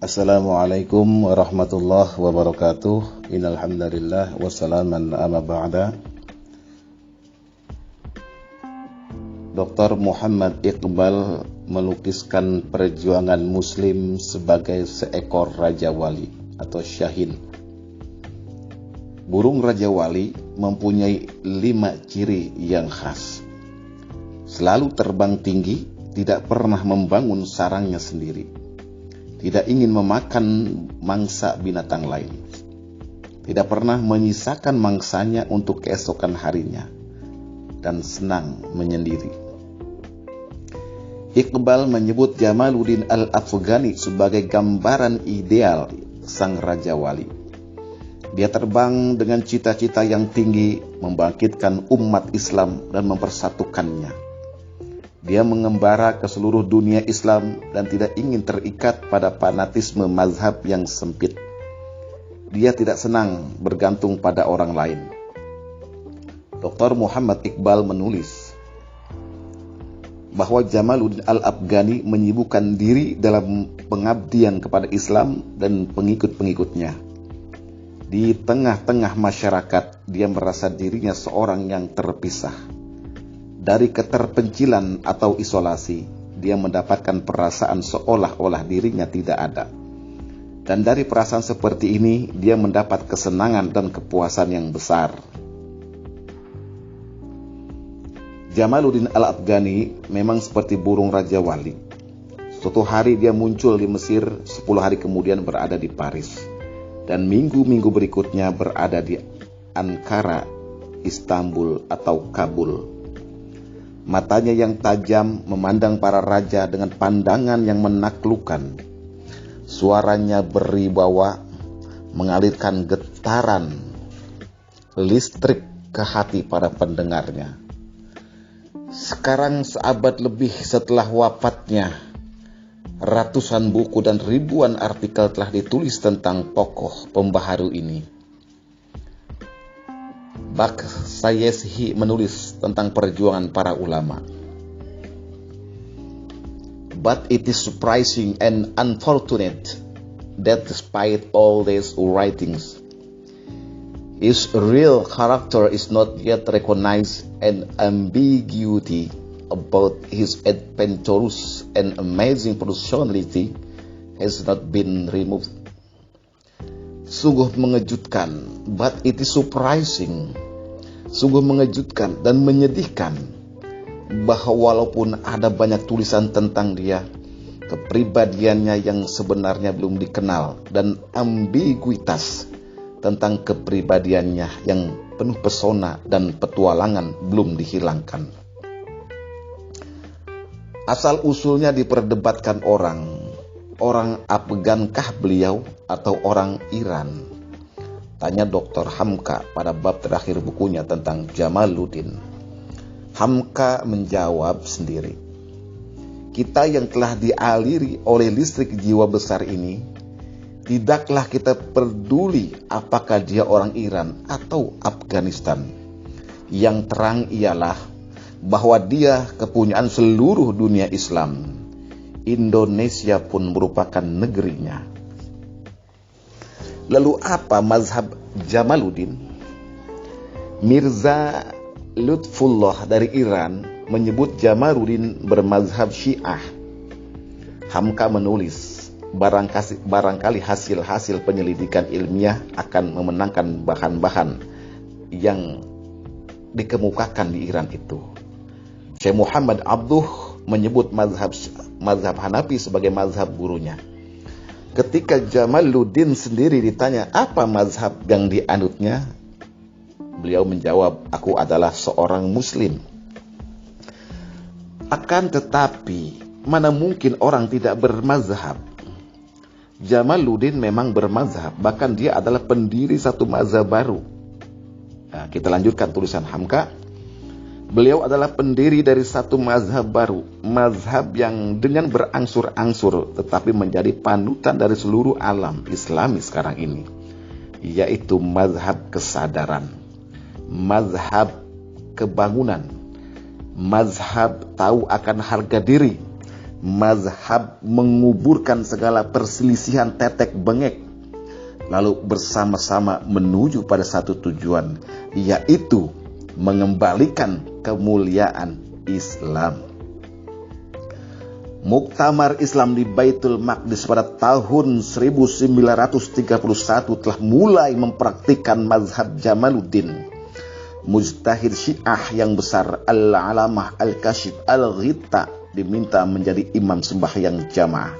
Assalamualaikum warahmatullahi wabarakatuh. Innal hamdalillah wassalaman amma ba'da. Dr. Muhammad Iqbal melukiskan perjuangan muslim sebagai seekor raja wali atau syahin. Burung raja wali mempunyai 5 ciri yang khas. Selalu terbang tinggi, tidak pernah membangun sarangnya sendiri. Tidak ingin memakan mangsa binatang lain. Tidak pernah menyisakan mangsanya untuk keesokan harinya. Dan senang menyendiri. Iqbal menyebut Jamaluddin Al-Afghani sebagai gambaran ideal sang Raja Wali. Dia terbang dengan cita-cita yang tinggi, membangkitkan umat Islam dan mempersatukannya. Dia mengembara ke seluruh dunia Islam dan tidak ingin terikat pada fanatisme mazhab yang sempit. Dia tidak senang bergantung pada orang lain. Dr. Muhammad Iqbal menulis bahwa Jamaluddin Al-Afghani menyibukkan diri dalam pengabdian kepada Islam dan pengikut-pengikutnya. Di tengah-tengah masyarakat, dia merasa dirinya seorang yang terpisah. Dari keterpencilan atau isolasi, dia mendapatkan perasaan seolah-olah dirinya tidak ada. Dan dari perasaan seperti ini, dia mendapat kesenangan dan kepuasan yang besar. Jamaluddin Al-Afghani memang seperti burung Raja Wali. Suatu hari dia muncul di Mesir, 10 hari kemudian berada di Paris. Dan minggu-minggu berikutnya berada di Ankara, Istanbul atau Kabul. Matanya yang tajam memandang para raja dengan pandangan yang menaklukkan. Suaranya berwibawa, mengalirkan getaran listrik ke hati para pendengarnya. Sekarang seabad lebih setelah wafatnya, ratusan buku dan ribuan artikel telah ditulis tentang tokoh pembaharu ini. Bak Sayeshi menulis tentang perjuangan para ulama. But it is surprising and unfortunate that despite all these writings, his real character is not yet recognized, and ambiguity about his adventurous and amazing personality has not been removed. Sungguh mengejutkan, but it is surprising. Sungguh mengejutkan dan menyedihkan bahwa walaupun ada banyak tulisan tentang dia, kepribadiannya yang sebenarnya belum dikenal dan ambiguitas tentang kepribadiannya yang penuh pesona dan petualangan belum dihilangkan. Asal-usulnya diperdebatkan orang Afgankah beliau atau orang Iran? Tanya Dr. Hamka pada bab terakhir bukunya tentang Jamaluddin. Hamka menjawab sendiri. Kita yang telah dialiri oleh listrik jiwa besar ini, tidaklah kita peduli apakah dia orang Iran atau Afghanistan. Yang terang ialah bahwa dia kepunyaan seluruh dunia Islam. Indonesia pun merupakan negerinya. Lalu apa mazhab Jamaluddin? Mirza Lutfullah dari Iran menyebut Jamaluddin bermazhab Syiah. Hamka menulis, barangkali hasil-hasil penyelidikan ilmiah akan memenangkan bahan-bahan yang dikemukakan di Iran itu. Syekh Muhammad Abduh menyebut mazhab Hanafi sebagai mazhab gurunya. Ketika Jamaluddin sendiri ditanya apa mazhab yang dianutnya, beliau menjawab, aku adalah seorang muslim. Akan tetapi, mana mungkin orang tidak bermazhab? Jamaluddin memang bermazhab, bahkan dia adalah pendiri satu mazhab baru. Nah, kita lanjutkan tulisan Hamka. Beliau adalah pendiri dari satu mazhab baru, mazhab yang dengan berangsur-angsur tetapi menjadi panutan dari seluruh alam Islami sekarang ini, yaitu mazhab kesadaran, mazhab kebangunan, mazhab tahu akan harga diri, mazhab menguburkan segala perselisihan tetek bengek, lalu bersama-sama menuju pada satu tujuan, yaitu mengembalikan kemuliaan Islam. Muktamar Islam di Baitul Maqdis pada tahun 1931 telah mulai mempraktikkan mazhab Jamaluddin. Mujtahid Syiah yang besar Al-Alamah Al-Kashif Al-Ghita diminta menjadi imam sembahyang jamaah.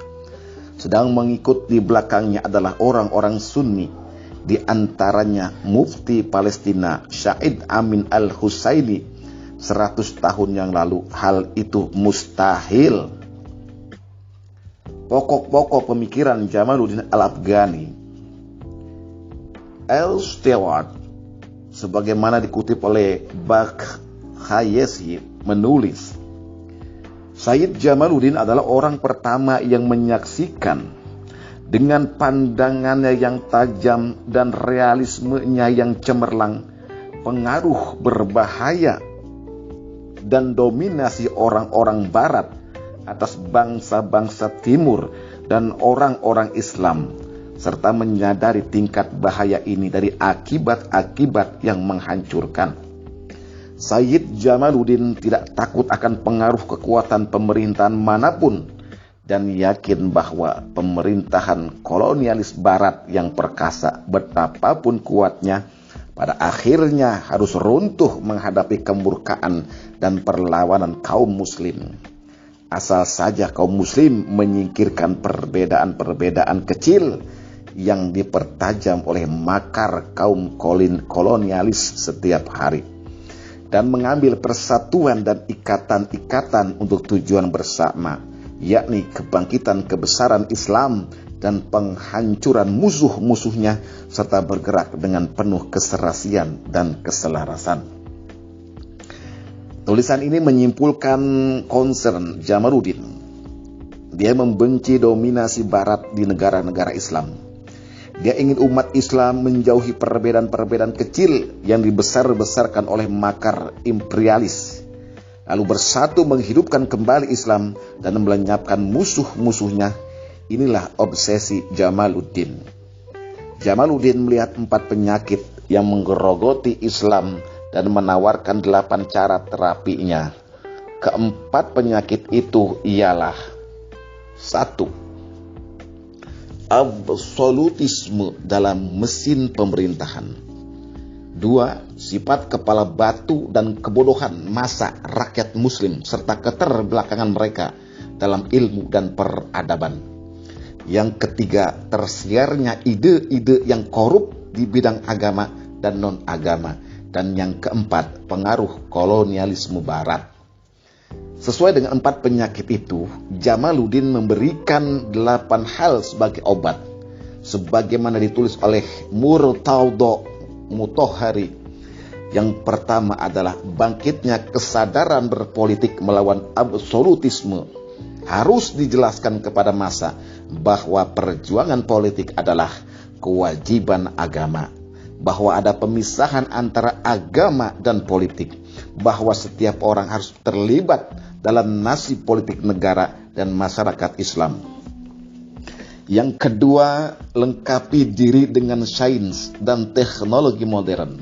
Sedang mengikut di belakangnya adalah orang-orang Sunni, di antaranya Mufti Palestina Syahid Amin Al-Husaini. 100 tahun yang lalu hal itu mustahil. Pokok-pokok pemikiran Jamaluddin Al-Afghani. L. Stewart, sebagaimana dikutip oleh Bakhayesi, menulis, Sayyid Jamaluddin adalah orang pertama yang menyaksikan dengan pandangannya yang tajam dan realismenya yang cemerlang pengaruh berbahaya dan dominasi orang-orang barat atas bangsa-bangsa timur dan orang-orang Islam, serta menyadari tingkat bahaya ini dari akibat-akibat yang menghancurkan. Sayyid Jamaluddin tidak takut akan pengaruh kekuatan pemerintahan manapun dan yakin bahwa pemerintahan kolonialis barat yang perkasa betapapun kuatnya pada akhirnya harus runtuh menghadapi kemurkaan dan perlawanan kaum muslim. Asal saja kaum muslim menyingkirkan perbedaan-perbedaan kecil yang dipertajam oleh makar kaum kolonialis setiap hari, dan mengambil persatuan dan ikatan-ikatan untuk tujuan bersama, yakni kebangkitan kebesaran Islam dan penghancuran musuh-musuhnya, serta bergerak dengan penuh keserasian dan keselarasan. Tulisan ini menyimpulkan concern Jamaluddin. Dia membenci dominasi barat di negara-negara Islam. Dia ingin umat Islam menjauhi perbedaan-perbedaan kecil yang dibesar-besarkan oleh makar imperialis, lalu bersatu menghidupkan kembali Islam dan melenyapkan musuh-musuhnya. Inilah obsesi Jamaluddin. Jamaluddin melihat 4 penyakit yang menggerogoti Islam dan menawarkan 8 cara terapinya. Keempat penyakit itu ialah: 1. Absolutisme dalam mesin pemerintahan. 2. Sifat kepala batu dan kebodohan massa rakyat muslim serta keterbelakangan mereka dalam ilmu dan peradaban. Yang ketiga, tersiarnya ide-ide yang korup di bidang agama dan non-agama. Dan yang keempat, pengaruh kolonialisme barat. Sesuai dengan 4 penyakit itu, Jamaluddin memberikan 8 hal sebagai obat, sebagaimana ditulis oleh Murtadha Mutahhari. Yang pertama adalah bangkitnya kesadaran berpolitik melawan absolutisme. Harus dijelaskan kepada massa bahwa perjuangan politik adalah kewajiban agama, bahwa ada pemisahan antara agama dan politik, bahwa setiap orang harus terlibat dalam nasib politik negara dan masyarakat Islam. Yang kedua, lengkapi diri dengan sains dan teknologi modern.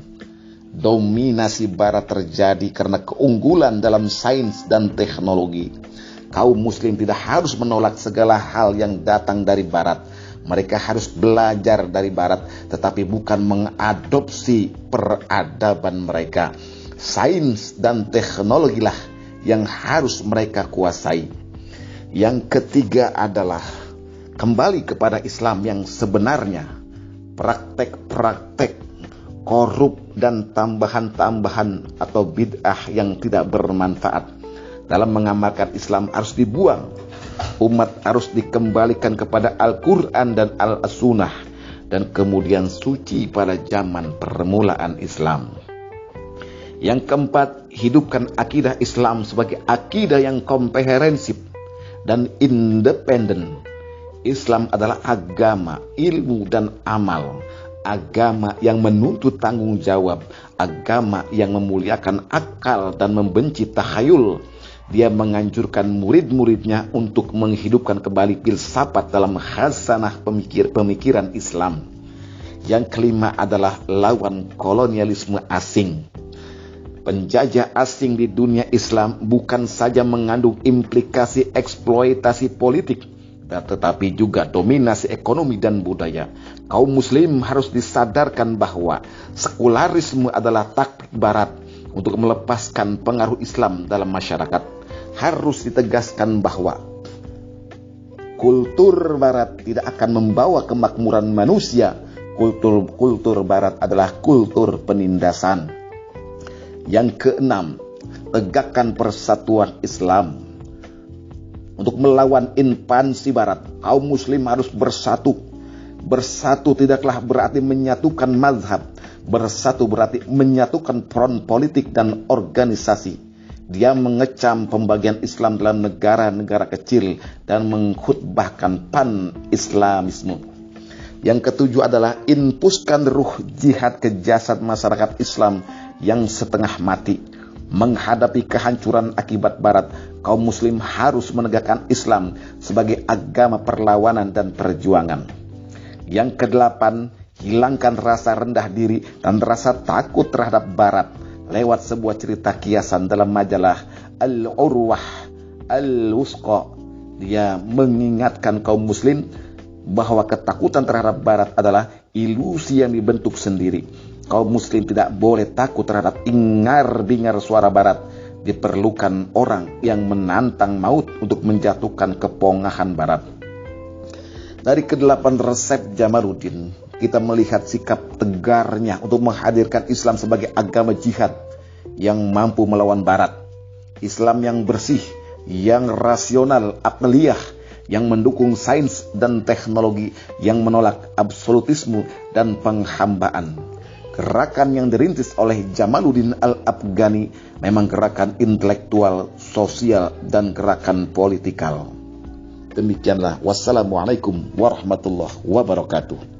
Dominasi barat terjadi karena keunggulan dalam sains dan teknologi. Kaum muslim tidak harus menolak segala hal yang datang dari barat. Mereka harus belajar dari barat, tetapi bukan mengadopsi peradaban mereka. Sains dan teknologilah yang harus mereka kuasai. Yang ketiga adalah kembali kepada Islam yang sebenarnya. Praktek-praktek korup dan tambahan-tambahan atau bid'ah yang tidak bermanfaat dalam mengamalkan Islam harus dibuang. Umat harus dikembalikan kepada Al-Quran dan Al-Sunnah, dan kemudian suci pada zaman permulaan Islam. Yang keempat, hidupkan akidah Islam sebagai akidah yang komprehensif dan independen. Islam adalah agama, ilmu, dan amal. Agama yang menuntut tanggung jawab. Agama yang memuliakan akal dan membenci takhayul. Dia menganjurkan murid-muridnya untuk menghidupkan kembali filsafat dalam khasanah pemikiran Islam. Yang kelima adalah lawan kolonialisme asing. Penjajah asing di dunia Islam bukan saja mengandung implikasi eksploitasi politik, tetapi juga dominasi ekonomi dan budaya. Kaum muslim harus disadarkan bahwa sekularisme adalah taktik barat untuk melepaskan pengaruh Islam dalam masyarakat. Harus ditegaskan bahwa kultur barat tidak akan membawa kemakmuran manusia. Kultur barat adalah kultur penindasan. Yang keenam, tegakkan persatuan Islam. Untuk melawan invasi barat, kaum muslim harus bersatu. Bersatu tidaklah berarti menyatukan mazhab. Bersatu berarti menyatukan front politik dan organisasi. Dia mengecam pembagian Islam dalam negara-negara kecil dan mengkhutbahkan pan-islamisme. Yang ketujuh adalah infuskan ruh jihad ke jasad masyarakat Islam yang setengah mati. Menghadapi kehancuran akibat barat, kaum muslim harus menegakkan Islam sebagai agama perlawanan dan perjuangan. Yang kedelapan, hilangkan rasa rendah diri dan rasa takut terhadap barat lewat sebuah cerita kiasan dalam majalah Al-Urwah Al-Wusqa. Dia mengingatkan kaum muslim bahwa ketakutan terhadap barat adalah ilusi yang dibentuk sendiri. Kaum muslim tidak boleh takut terhadap ingar-bingar suara barat. Diperlukan orang yang menantang maut untuk menjatuhkan kepongahan barat. Dari kedelapan resep Jamaluddin, kita melihat sikap tegarnya untuk menghadirkan Islam sebagai agama jihad yang mampu melawan barat. Islam yang bersih, yang rasional, akliyah, yang mendukung sains dan teknologi, yang menolak absolutisme dan penghambaan. Gerakan yang dirintis oleh Jamaluddin Al-Afghani memang gerakan intelektual, sosial, dan gerakan politikal. Demikianlah. Wassalamualaikum warahmatullahi wabarakatuh.